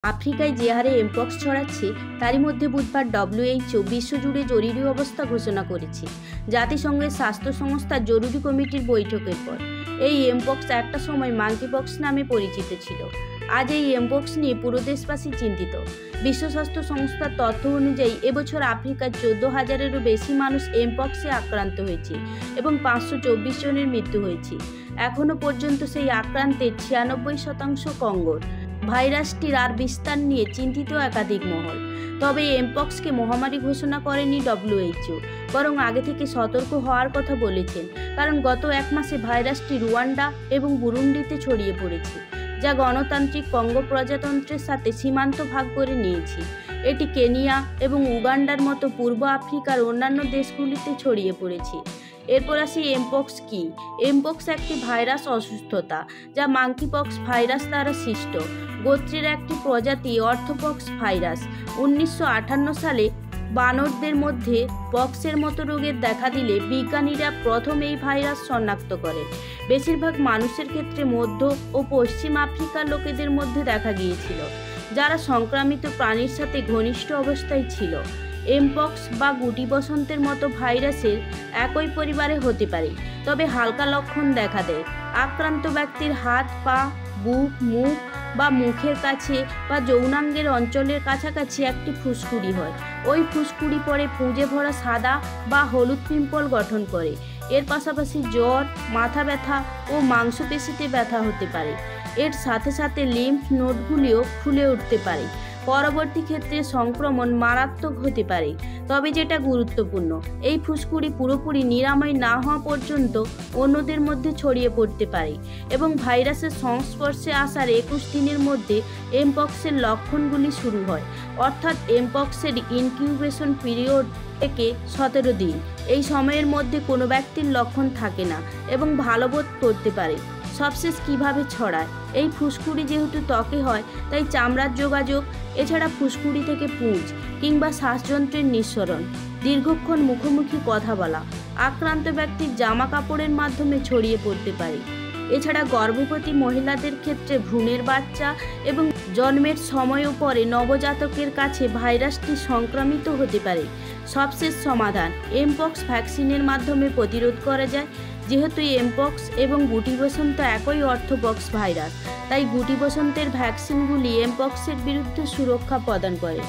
আফ্রিকায় যে হারে এমপক্স ছড়াচ্ছে তারই মধ্যে বুধবার ডব্লিউএইচও বিশ্বজুড়ে জরুরি অবস্থা ঘোষণা করেছে জাতিসংঘের স্বাস্থ্য সংস্থার জরুরি কমিটির বৈঠকের পর। এই এমপক্স একটা সময় মাঙ্কিপক্স নামে পরিচিত ছিল। আজ এই এমপক্স নিয়ে পুরো দেশবাসী চিন্তিত। বিশ্ব স্বাস্থ্য সংস্থার তথ্য অনুযায়ী এবছর আফ্রিকার 14,000-এরও বেশি মানুষ এমপক্সে আক্রান্ত হয়েছে এবং 524 জনের মৃত্যু হয়েছে। এখনও পর্যন্ত সেই আক্রান্তের 96% কঙ্গোর। ভাইরাসটির আর বিস্তার নিয়ে চিন্তিত একাধিক মহল। তবে এমপক্সকে মহামারী ঘোষণা করেনি ডব্লিউএইচও, বরং আগে থেকে সতর্ক হওয়ার কথা বলেছেন, কারণ গত এক মাসে ভাইরাসটি রুয়ান্ডা এবং বুরুন্ডিতে ছড়িয়ে পড়েছে, যা গণতান্ত্রিক কঙ্গো প্রজাতন্ত্রের সাথে সীমান্ত ভাগ করে নিয়েছে। এটি কেনিয়া এবং উগান্ডার মতো পূর্ব আফ্রিকার অন্যান্য দেশগুলিতে ছড়িয়ে পড়েছে। এরপর আসি এমপক্স কি। এমপক্স একটি ভাইরাস অসুস্থতা যা মাঙ্কিপক্স ভাইরাস দ্বারা সৃষ্ট গোত্রের একটি প্রজাতি অর্থোপক্স ভাইরাস। 1958 সালে বানরদের মধ্যে পক্সের মতো রোগের দেখা দিলে বিজ্ঞানীরা প্রথম এই ভাইরাস শনাক্ত করেন। বেশিরভাগ মানুষের ক্ষেত্রে মধ্য ও পশ্চিম আফ্রিকার লোকেদের মধ্যে দেখা গিয়েছিল, যারা সংক্রামিত প্রাণীর সাথে ঘনিষ্ঠ অবস্থায় ছিল। এমপক্স বা গুটি বসন্তের মতো ভাইরাসের একই পরিবারে হতে পারে, তবে হালকা লক্ষণ দেখা দেয়। আক্রান্ত ব্যক্তির হাত, পা, বুক, মুখ বা মুখের কাছে বা যৌনাঙ্গের অঞ্চলের কাছাকাছি একটি ফুসকুড়ি হয়। ওই ফুসকুড়ি পরে পুঁজে ভরা সাদা বা হলুদ পিম্পল গঠন করে। এর পাশাপাশি জ্বর, মাথা ব্যথা ও মাংসপেশিতে ব্যথা হতে পারে। এর সাথে সাথে লিম্ফ নোডগুলিও ফুলে উঠতে পারে। পরবর্তী ক্ষেত্রে সংক্রমণ মারাত্মক হতে পারে। তবে যেটা গুরুত্বপূর্ণ, এই ফুসকুড়ি পুরোপুরি নিরাময় না হওয়া পর্যন্ত অন্যদের মধ্যে ছড়িয়ে পড়তে পারে এবং ভাইরাসের সংস্পর্শে আসার 21 দিনের মধ্যে এমপক্সের লক্ষণগুলি শুরু হয়, অর্থাৎ এমপক্সের ইনকিউবেশন পিরিয়ড থেকে 17 দিন। এই সময়ের মধ্যে কোনো ব্যক্তির লক্ষণ থাকে না এবং ভালো বোধ করতে পারে। সবশেষ কিভাবে ছড়ায়? এই ফুসকুড়ি যেহেতু ত্বকে হয়, তাই চামড়ার যোগাযোগ, এছাড়া ফুসকুড়ি থেকে পুঁজ কিংবা শ্বাসযন্ত্রের নিঃসরণ, দীর্ঘক্ষণ মুখোমুখি কথা বলা, আক্রান্ত ব্যক্তির জামা কাপড়ের মাধ্যমে ছড়িয়ে পড়তে পারে। এছাড়া গর্ভবতী মহিলাদের ক্ষেত্রে ভ্রূণের বাচ্চা এবং জন্মের সময়ও পরে নবজাতকের কাছে ভাইরাসটি সংক্রামিত হতে পারে। সবশেষ সমাধান, এমপক্স ভ্যাকসিনের মাধ্যমে প্রতিরোধ করা যায়। যেহেতু এমপক্স এবং গুটি বসন্ত একই অর্থোপক্স ভাইরাস, তাই গুটি বসন্তের ভ্যাকসিনগুলি এমপক্সের বিরুদ্ধে সুরক্ষা প্রদান করে।